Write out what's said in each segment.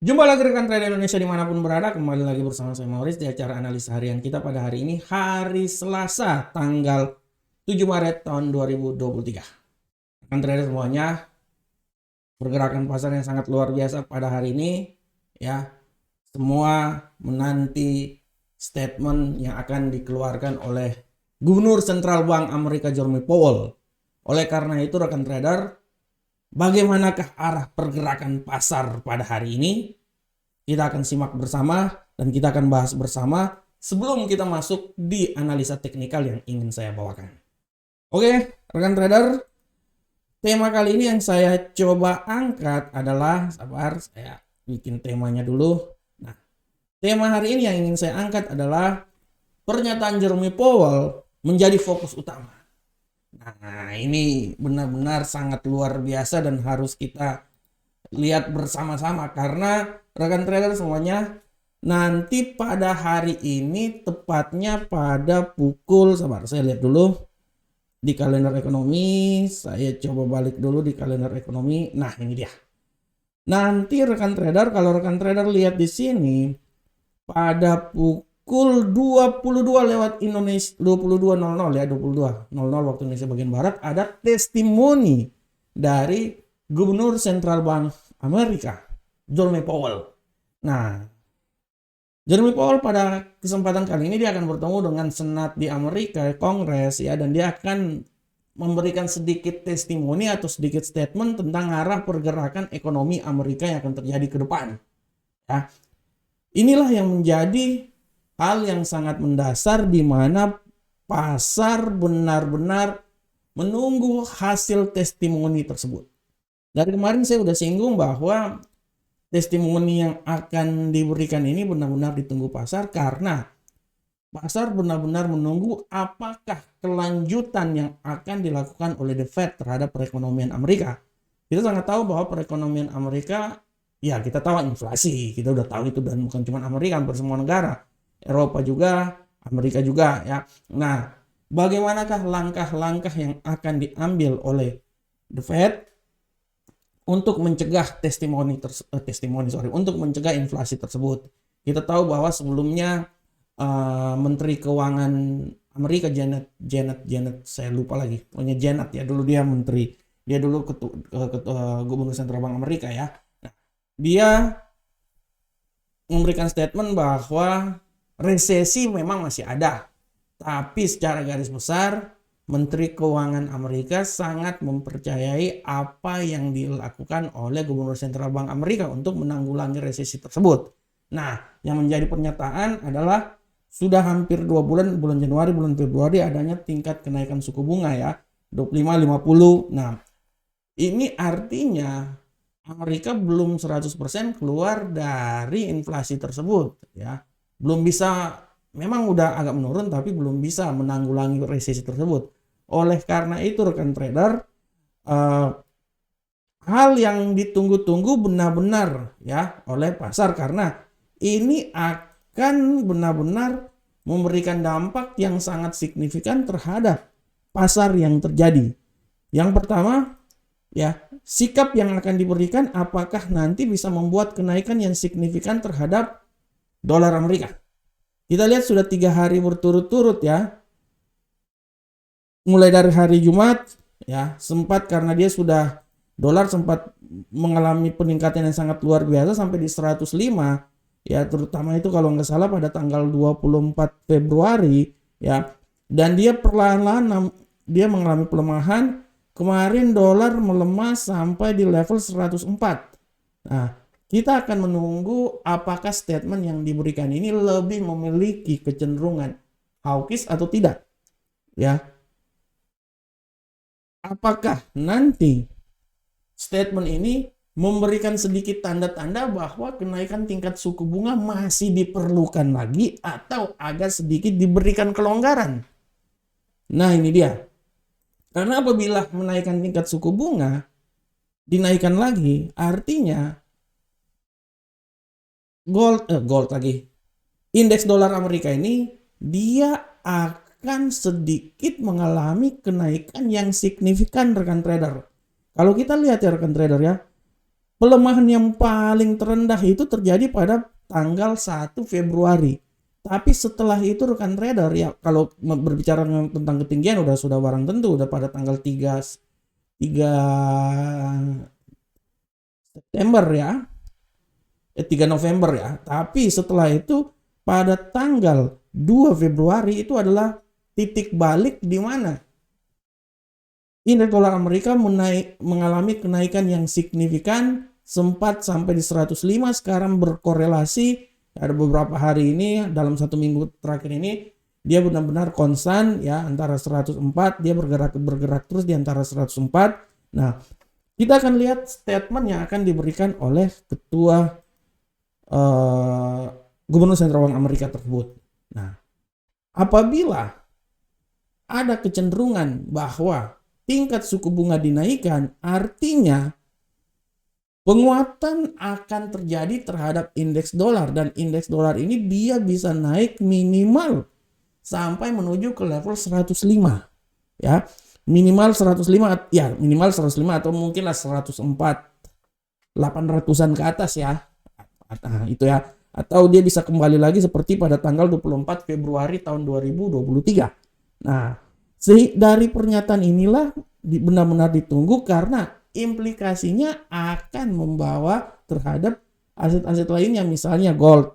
Jumpa lagi rekan trader Indonesia dimanapun berada, kembali lagi bersama saya Maurice di acara analisa harian kita pada hari ini, hari Selasa, tanggal 7 Maret tahun 2023. Rekan trader semuanya, pergerakan pasar yang sangat luar biasa pada hari ini, ya. Semua menanti statement yang akan dikeluarkan oleh Gubernur Sentral Bank Amerika Jerome Powell. Oleh karena itu rekan trader, bagaimanakah arah pergerakan pasar pada hari ini? Kita akan simak bersama dan kita akan bahas bersama sebelum kita masuk di analisa teknikal yang ingin saya bawakan. Oke, rekan trader, tema kali ini yang saya coba angkat adalah, sabar, saya bikin temanya dulu. Nah, tema hari ini yang ingin saya angkat adalah pernyataan Jerome Powell menjadi fokus utama. Nah, ini benar-benar sangat luar biasa dan harus kita lihat bersama-sama karena rekan trader semuanya, nanti pada hari ini tepatnya pada pukul, sabar saya lihat dulu di kalender ekonomi, saya coba balik dulu di kalender ekonomi. Nah, ini dia. Nanti rekan trader, kalau rekan trader lihat di sini pada pukul 22 lewat Indonesia 22.00 ya, 22.00 waktu Indonesia bagian barat, ada testimoni dari Gubernur Sentral Bank Amerika, Jerome Powell. Nah, Jerome Powell pada kesempatan kali ini dia akan bertemu dengan Senat di Amerika, Kongres ya, dan dia akan memberikan sedikit testimoni atau sedikit statement tentang arah pergerakan ekonomi Amerika yang akan terjadi ke depan. Ya. Inilah yang menjadi hal yang sangat mendasar di mana pasar benar-benar menunggu hasil testimoni tersebut. Dari kemarin saya sudah singgung bahwa testimoni yang akan diberikan ini benar-benar ditunggu pasar karena pasar benar-benar menunggu apakah kelanjutan yang akan dilakukan oleh The Fed terhadap perekonomian Amerika. Kita sangat tahu bahwa perekonomian Amerika, ya kita tahu inflasi, kita udah tahu itu, dan bukan cuma Amerika, hampir semua negara. Eropa juga, Amerika juga ya. Nah, bagaimanakah langkah-langkah yang akan diambil oleh The Fed untuk mencegah untuk mencegah inflasi tersebut? Kita tahu bahwa sebelumnya Menteri Keuangan Amerika Janet saya lupa lagi, pokoknya Janet ya, dulu dia menteri, dia dulu ketua Gubernur Sentral Bank Amerika ya. Nah, dia memberikan statement bahwa resesi memang masih ada, tapi secara garis besar Menteri Keuangan Amerika sangat mempercayai apa yang dilakukan oleh Gubernur Sentral Bank Amerika untuk menanggulangi resesi tersebut. Nah, yang menjadi pernyataan adalah sudah hampir 2 bulan, bulan Januari, bulan Februari adanya tingkat kenaikan suku bunga ya, 25, 50. Nah, ini artinya Amerika belum 100% keluar dari inflasi tersebut ya. Belum bisa, memang udah agak menurun tapi belum bisa menanggulangi resesi tersebut. Oleh karena itu rekan trader, hal yang ditunggu-tunggu benar-benar ya oleh pasar karena ini akan benar-benar memberikan dampak yang sangat signifikan terhadap pasar yang terjadi. Yang pertama ya, sikap yang akan diberikan apakah nanti bisa membuat kenaikan yang signifikan terhadap dolar Amerika. Kita lihat sudah 3 hari berturut-turut ya. Mulai dari hari Jumat ya, sempat karena dia sudah, dolar sempat mengalami peningkatan yang sangat luar biasa sampai di 105 ya, terutama itu kalau nggak salah pada tanggal 24 Februari ya, dan dia perlahan-lahan dia mengalami pelemahan. Kemarin dolar melemah sampai di level 104. Nah, kita akan menunggu apakah statement yang diberikan ini lebih memiliki kecenderungan hawkish atau tidak ya. Apakah nanti statement ini memberikan sedikit tanda-tanda bahwa kenaikan tingkat suku bunga masih diperlukan lagi atau agak sedikit diberikan kelonggaran? Nah, ini dia. Karena apabila menaikkan tingkat suku bunga, dinaikkan lagi, artinya gold lagi. Indeks dolar Amerika ini dia akan sedikit mengalami kenaikan yang signifikan rekan trader. Kalau kita lihat ya rekan trader ya, pelemahan yang paling terendah itu terjadi pada tanggal 1 Februari. Tapi setelah itu rekan trader ya, kalau berbicara tentang ketinggian sudah barang tentu udah pada tanggal 3 September ya. 3 November ya. Tapi setelah itu pada tanggal 2 Februari itu adalah titik balik di mana indeks dolar Amerika mengalami kenaikan yang signifikan, sempat sampai di 105, sekarang berkorelasi. Ada beberapa hari ini dalam 1 minggu terakhir ini dia benar-benar konstan ya, antara 104, dia bergerak terus di antara 104. Nah, kita akan lihat statement yang akan diberikan oleh ketua Gubernur Sentral Bank Amerika tersebut. Nah, apabila ada kecenderungan bahwa tingkat suku bunga dinaikkan, artinya penguatan akan terjadi terhadap indeks dolar, dan indeks dolar ini dia bisa naik minimal sampai menuju ke level 105 ya. Minimal 105 ya, minimal 105 atau mungkinlah 104 800-an ke atas ya. Nah, itu ya. Atau dia bisa kembali lagi seperti pada tanggal 24 Februari tahun 2023. Nah, dari pernyataan inilah benar-benar ditunggu karena implikasinya akan membawa terhadap aset-aset lainnya, misalnya gold.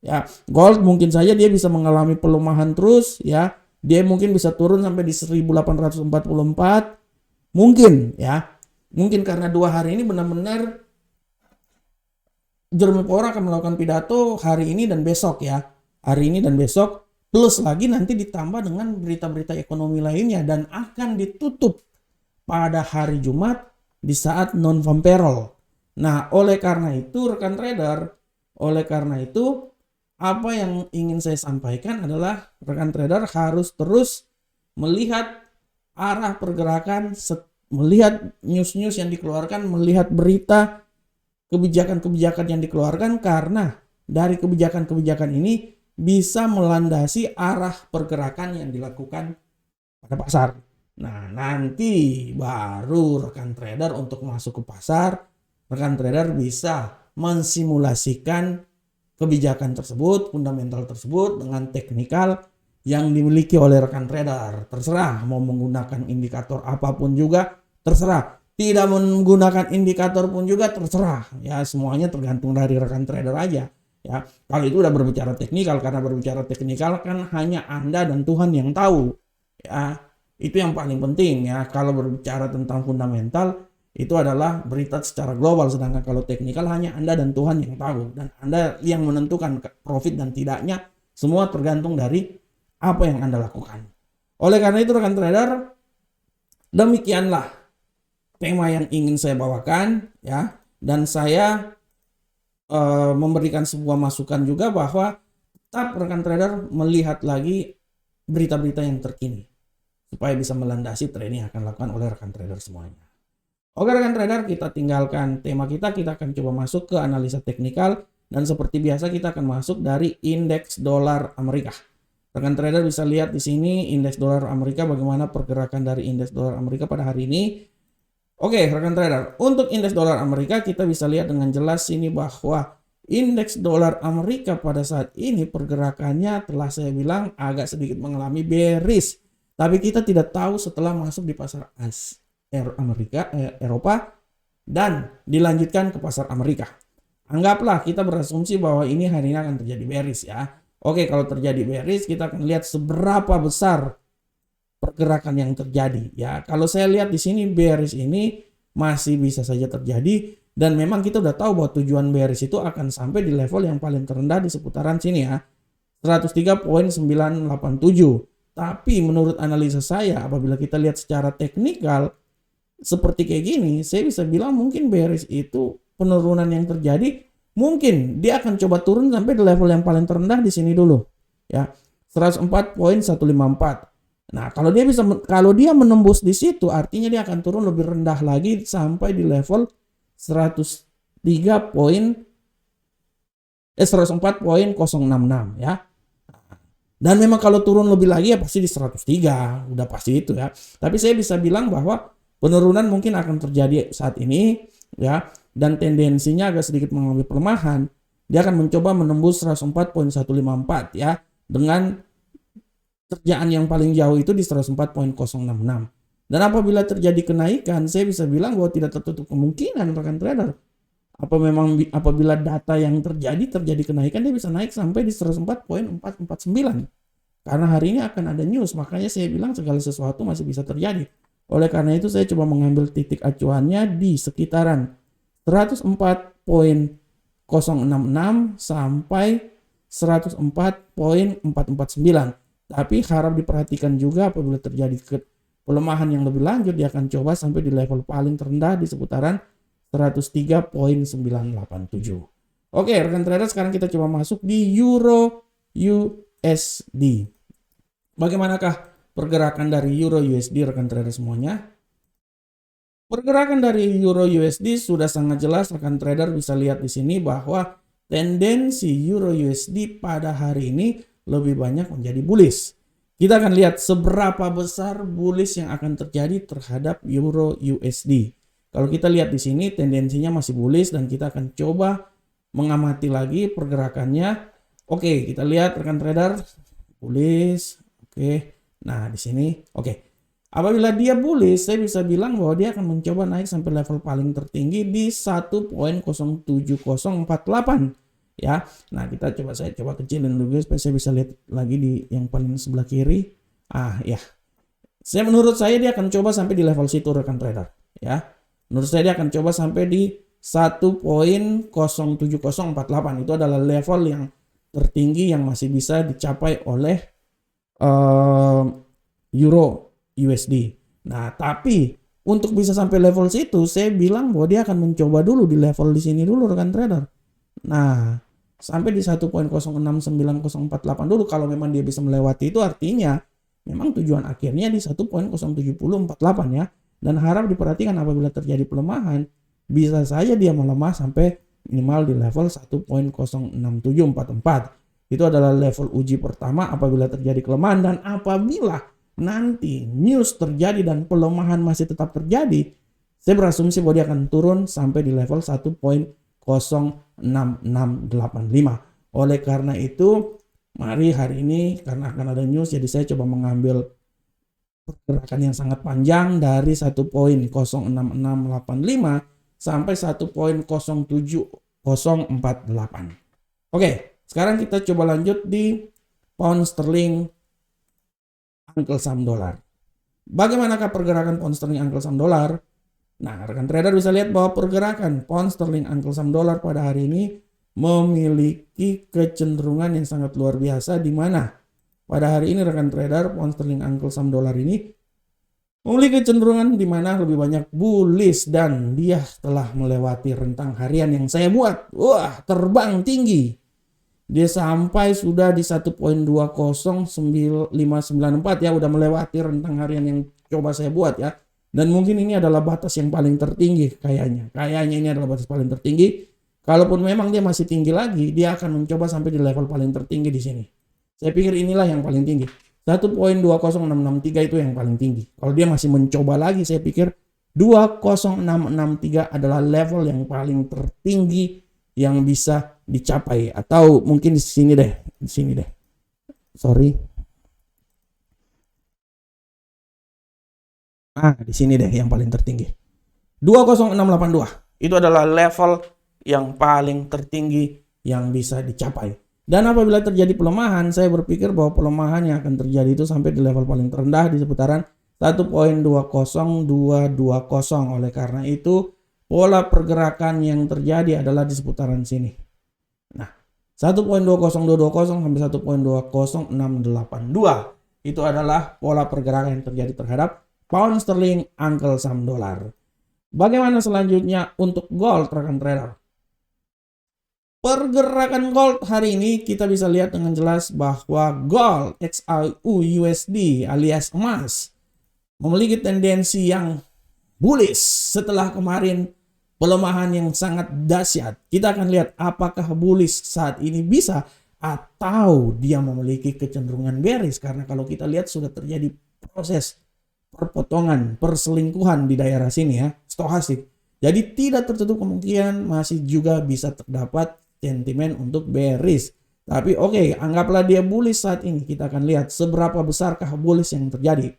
Ya, gold mungkin saja dia bisa mengalami pelemahan terus ya. Dia mungkin bisa turun sampai di 1844. Mungkin ya. Mungkin karena 2 hari ini benar-benar Jerome Powell akan melakukan pidato hari ini dan besok ya. Hari ini dan besok. Plus lagi nanti ditambah dengan berita-berita ekonomi lainnya, dan akan ditutup pada hari Jumat di saat non-farm payroll. Nah, oleh karena itu rekan trader, apa yang ingin saya sampaikan adalah rekan trader harus terus melihat arah pergerakan, melihat news-news yang dikeluarkan, melihat berita kebijakan-kebijakan yang dikeluarkan, karena dari kebijakan-kebijakan ini bisa melandasi arah pergerakan yang dilakukan pada pasar. Nah, nanti baru rekan trader untuk masuk ke pasar, rekan trader bisa mensimulasikan kebijakan tersebut, fundamental tersebut dengan teknikal yang dimiliki oleh rekan trader. Terserah mau menggunakan indikator apapun juga, terserah. Tidak menggunakan indikator pun juga terserah. Ya, semuanya tergantung dari rekan trader aja. Ya, kalau itu udah berbicara teknikal, karena berbicara teknikal kan hanya Anda dan Tuhan yang tahu. Ya, itu yang paling penting ya. Kalau berbicara tentang fundamental itu adalah berita secara global, sedangkan kalau teknikal hanya Anda dan Tuhan yang tahu, dan Anda yang menentukan profit dan tidaknya. Semua tergantung dari apa yang Anda lakukan. Oleh karena itu rekan trader, demikianlah tema yang ingin saya bawakan ya, dan saya memberikan sebuah masukan juga bahwa tetap rekan trader melihat lagi berita-berita yang terkini supaya bisa melandasi trading yang akan dilakukan oleh rekan trader semuanya. Oke rekan trader, kita tinggalkan tema kita akan coba masuk ke analisa teknikal, dan seperti biasa kita akan masuk dari indeks dolar Amerika. Rekan trader bisa lihat di sini indeks dolar Amerika, bagaimana pergerakan dari indeks dolar Amerika pada hari ini. Oke, rekan trader, untuk indeks dolar Amerika kita bisa lihat dengan jelas ini bahwa indeks dolar Amerika pada saat ini pergerakannya telah saya bilang agak sedikit mengalami bearish. Tapi kita tidak tahu setelah masuk di pasar Eropa dan dilanjutkan ke pasar Amerika. Anggaplah kita berasumsi bahwa ini hari ini akan terjadi bearish ya. Oke, kalau terjadi bearish kita akan lihat seberapa besar pergerakan yang terjadi ya. Kalau saya lihat di sini bearish ini masih bisa saja terjadi, dan memang kita udah tahu bahwa tujuan bearish itu akan sampai di level yang paling terendah di seputaran sini ya, 103.987. Tapi menurut analisa saya, apabila kita lihat secara teknikal seperti kayak gini, saya bisa bilang mungkin bearish itu penurunan yang terjadi, mungkin dia akan coba turun sampai di level yang paling terendah di sini dulu ya, 104.154. Nah, kalau dia menembus di situ, artinya dia akan turun lebih rendah lagi sampai di level 104.066 ya. Dan memang kalau turun lebih lagi ya pasti di 103, udah pasti itu ya. Tapi saya bisa bilang bahwa penurunan mungkin akan terjadi saat ini ya. dan tendensinya agak sedikit mengalami pelemahan, dia akan mencoba menembus 104.154 ya, dengan kerjaan yang paling jauh itu di 104.066. Dan apabila terjadi kenaikan, saya bisa bilang bahwa tidak tertutup kemungkinan rekan trader. Apabila data yang terjadi kenaikan, dia bisa naik sampai di 104.449. Karena hari ini akan ada news, makanya saya bilang segala sesuatu masih bisa terjadi. Oleh karena itu saya coba mengambil titik acuannya di sekitaran 104.066 sampai 104.449. Tapi harap diperhatikan juga apabila terjadi pelemahan yang lebih lanjut, dia akan coba sampai di level paling terendah di seputaran 103.987. Oke, rekan trader, sekarang kita coba masuk di Euro USD. Bagaimanakah pergerakan dari Euro USD rekan trader semuanya? Pergerakan dari Euro USD sudah sangat jelas, rekan trader bisa lihat di sini bahwa tendensi Euro USD pada hari ini lebih banyak menjadi bullish. Kita akan lihat seberapa besar bullish yang akan terjadi terhadap Euro USD. Kalau kita lihat di sini tendensinya masih bullish dan kita akan coba mengamati lagi pergerakannya. Oke, kita lihat rekan trader, bullish. Oke. Nah, di sini oke. Apabila dia bullish, saya bisa bilang bahwa dia akan mencoba naik sampai level paling tertinggi di 1.07048 ya. Nah, saya coba kecilin dulu supaya saya bisa lihat lagi di yang paling sebelah kiri. Ya. Menurut saya dia akan coba sampai di level situ rekan trader ya. Menurut saya dia akan coba sampai di 1.07048. Itu adalah level yang tertinggi yang masih bisa dicapai oleh Euro USD. Nah, tapi untuk bisa sampai level situ, saya bilang bahwa dia akan mencoba dulu di level di sini dulu rekan trader. Nah, sampai di 1.069048 dulu. Kalau memang dia bisa melewati itu, artinya memang tujuan akhirnya di 1.07048 ya. Dan harap diperhatikan apabila terjadi pelemahan, bisa saja dia melemah sampai minimal di level 1.06744. Itu adalah level uji pertama apabila terjadi kelemahan, dan apabila nanti news terjadi dan pelemahan masih tetap terjadi, saya berasumsi bahwa dia akan turun sampai di level 1.06685. Oleh karena itu, mari hari ini karena akan ada news, jadi saya coba mengambil pergerakan yang sangat panjang dari 1.06685 sampai 1.07048. Oke. Sekarang kita coba lanjut di pound sterling Uncle Sam dollar. Bagaimanakah pergerakan pound sterling Uncle Sam dollar? Nah, rekan trader bisa lihat bahwa pergerakan pound sterling Uncle Sam dollar pada hari ini memiliki kecenderungan yang sangat luar biasa, di mana pada hari ini rekan trader pound sterling Uncle Sam dollar ini memiliki kecenderungan di mana lebih banyak bullish, dan dia telah melewati rentang harian yang saya buat. Wah, terbang tinggi. Dia sampai sudah di 1.20594 ya, udah melewati rentang harian yang coba saya buat ya. Dan mungkin ini adalah batas yang paling tertinggi kayaknya. Kayaknya ini adalah batas paling tertinggi. Kalaupun memang dia masih tinggi lagi, dia akan mencoba sampai di level paling tertinggi di sini. Saya pikir inilah yang paling tinggi. 1.20663 itu yang paling tinggi. Kalau dia masih mencoba lagi, saya pikir 20663 adalah level yang paling tertinggi yang bisa dicapai, atau mungkin di sini deh. Sorry. Di sini deh yang paling tertinggi. 20682. Itu adalah level yang paling tertinggi yang bisa dicapai. Dan apabila terjadi pelemahan, saya berpikir bahwa pelemahan yang akan terjadi itu sampai di level paling terendah di seputaran 1.20220. Oleh karena itu, pola pergerakan yang terjadi adalah di seputaran sini. Nah, 1.20220 sampai 1.20682 itu adalah pola pergerakan yang terjadi terhadap pound sterling Uncle Sam dollar. Bagaimana selanjutnya untuk gold rekan trader? Pergerakan gold hari ini kita bisa lihat dengan jelas bahwa gold XAU USD alias emas memiliki tendensi yang bullish setelah kemarin pelemahan yang sangat dahsyat. Kita akan lihat apakah bullish saat ini bisa atau dia memiliki kecenderungan bearish, karena kalau kita lihat sudah terjadi proses perpotongan, perselingkuhan di daerah sini ya, stochastik. Jadi tidak tertutup kemungkinan masih juga bisa terdapat sentimen untuk bearish. Tapi oke, anggaplah dia bullish saat ini. Kita akan lihat seberapa besarkah bullish yang terjadi.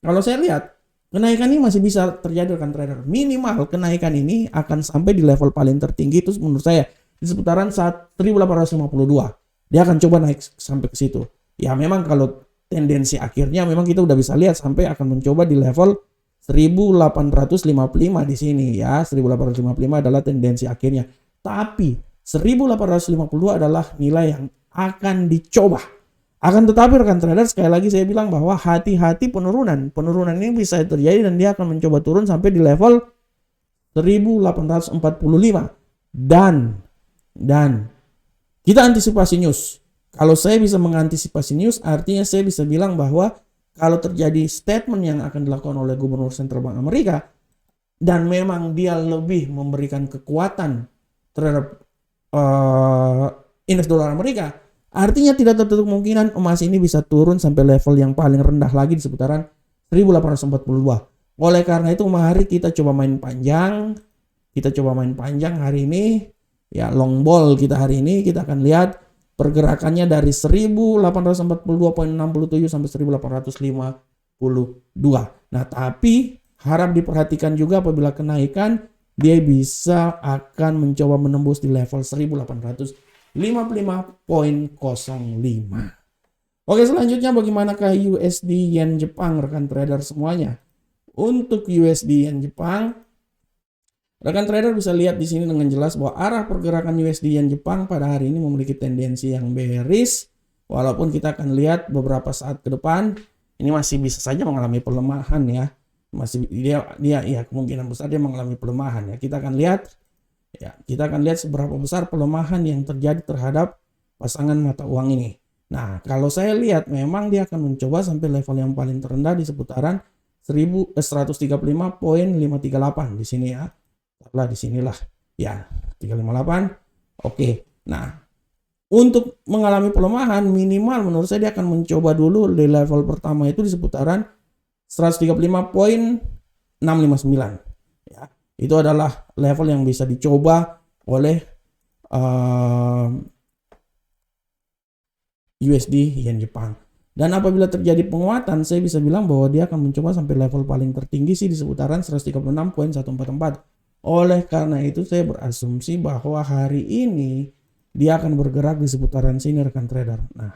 Kalau saya lihat, kenaikan ini masih bisa terjadi rekan trader. Minimal kenaikan ini akan sampai di level paling tertinggi itu menurut saya di seputaran saat 1852. Dia akan coba naik sampai ke situ. Ya memang kalau tendensi akhirnya memang kita udah bisa lihat sampai akan mencoba di level 1855 di sini ya. 1855 adalah tendensi akhirnya. Tapi 1852 adalah nilai yang akan dicoba. Akan tetapi rekan trader sekali lagi saya bilang bahwa hati-hati penurunan. Penurunan ini bisa terjadi dan dia akan mencoba turun sampai di level 1845. Dan kita antisipasi news. Kalau saya bisa mengantisipasi news, artinya saya bisa bilang bahwa kalau terjadi statement yang akan dilakukan oleh Gubernur Sentral Bank Amerika dan memang dia lebih memberikan kekuatan terhadap indeks dolar Amerika, artinya tidak tertutup kemungkinan emas ini bisa turun sampai level yang paling rendah lagi di seputaran 1842. Oleh karena itu mari kita coba main panjang. Kita coba main panjang hari ini. Ya, long ball kita hari ini kita akan lihat pergerakannya dari 1842.67 sampai 1852. Nah, tapi harap diperhatikan juga apabila kenaikan dia bisa akan mencoba menembus di level 1855.05. Oke, selanjutnya bagaimanakah USD Yen Jepang rekan trader semuanya? Untuk USD Yen Jepang, rekan trader bisa lihat di sini dengan jelas bahwa arah pergerakan USD Yen Jepang pada hari ini memiliki tendensi yang bearish. Walaupun kita akan lihat beberapa saat ke depan ini masih bisa saja mengalami pelemahan ya. Masih dia ya kemungkinan besar dia mengalami pelemahan ya. Kita akan lihat seberapa besar pelemahan yang terjadi terhadap pasangan mata uang ini. Nah, kalau saya lihat memang dia akan mencoba sampai level yang paling terendah di seputaran 135.538 di sini ya. Di sinilah ya 358. Oke. Nah, untuk mengalami pelemahan minimal menurut saya dia akan mencoba dulu di level pertama itu di seputaran 135.659 ya. Itu adalah level yang bisa dicoba oleh USD Yen Jepang. Dan apabila terjadi penguatan saya bisa bilang bahwa dia akan mencoba sampai level paling tertinggi sih di seputaran 136.144. Oleh karena itu saya berasumsi bahwa hari ini dia akan bergerak di seputaran sini rekan trader. Nah,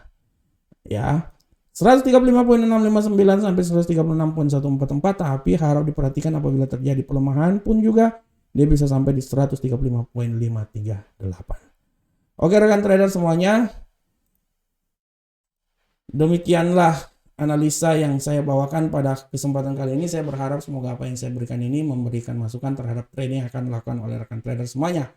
ya 135.659 sampai 136.144, tapi harap diperhatikan apabila terjadi pelemahan pun juga dia bisa sampai di 135.538. Oke rekan trader semuanya, demikianlah analisa yang saya bawakan pada kesempatan kali ini. Saya berharap semoga apa yang saya berikan ini memberikan masukan terhadap trading yang akan dilakukan oleh rekan trader semuanya.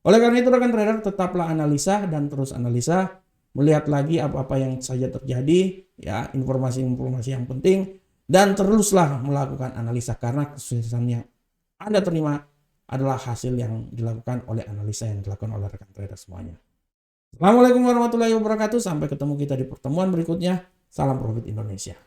Oleh karena itu rekan trader tetaplah analisa dan terus analisa, melihat lagi apa-apa yang saja terjadi ya, informasi-informasi yang penting, dan teruslah melakukan analisa karena kesuksesan yang Anda terima adalah hasil yang dilakukan oleh analisa yang dilakukan oleh rekan trader semuanya. Assalamualaikum warahmatullahi wabarakatuh. Sampai ketemu kita di pertemuan berikutnya. Salam profit Indonesia.